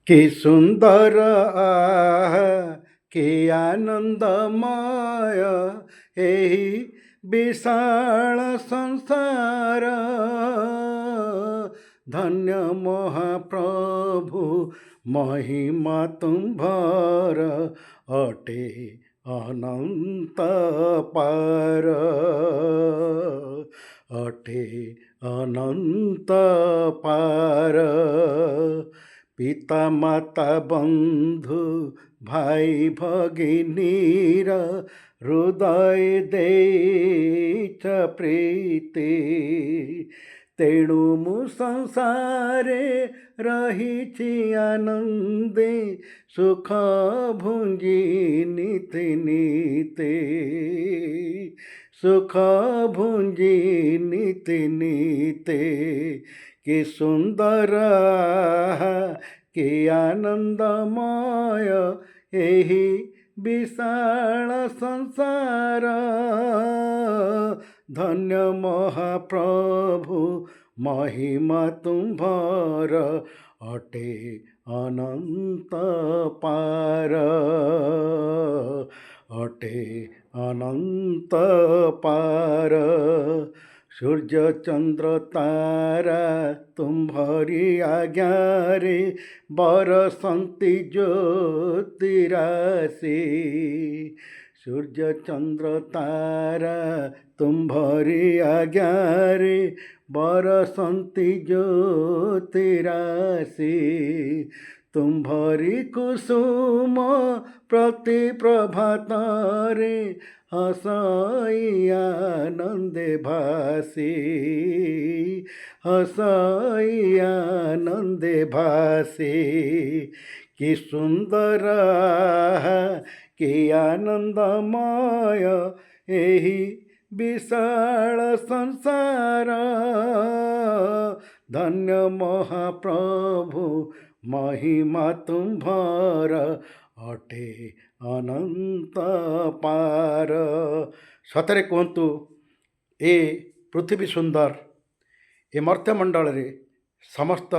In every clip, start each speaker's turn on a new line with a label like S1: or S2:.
S1: कि सुंदर कि आनंदमय एही विशाल संसार। धन्य महाप्रभु महिमा तुम्हार अटे अनंत पार। अटे अनंत पार। पिता माता बंधु भाई भगिनीर हृदय देच प्रीति। तेणु मु संसारे रहिछि आनंदे सुख भुंजी नीति नीते। सुख भुंजी नीति नीते। कि सुंदर कि आनंदमय एही विशाल संसार। धन्य महाप्रभु महिमा तुम्हार अटे अनंत पार। अटे अनंत पार। सूर्य चंद्र तारा तुम्हारी आज्ञा रे बरसंती ज्योति राशि। सूर्य चंद्र तारा तुम्हारी आज्ञा रे बरसंती ज्योति राशि। तुम्हारी कुसुम प्रति प्रभात रे हसाई आनंदे भासी। हसाई आनंदे भासी। कि सुंदर कि आनंदमय एही विशाल संसार। धन्य महाप्रभु महिमा तुम्हार अटे अनंत पार। सतरे कहतु ए पृथ्वी सुंदर ए मर्त्यमंडल रे समस्त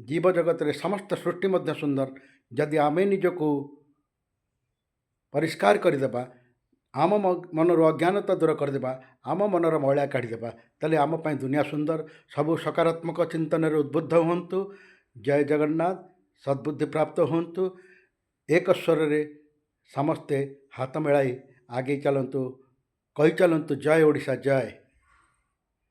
S1: जीव जगत रे समस्त सृष्टि मध्य सुंदर। जदि आमे निजको परिष्कार करदेबा आम मनर अज्ञानता दूर करदेबा आम मनर मैला काढ़ीदेबा ताले आम पाई दुनिया सुंदर। सबु सकारात्मक चिंतन उद्बुद्ध हुंतु। जय जगन्नाथ। सद्बुद्धि प्राप्त हुंतु। एक स्वर रे समस्ते हाथ मिलाई आगे चलतु कही चलतु जय ओडिशा जय।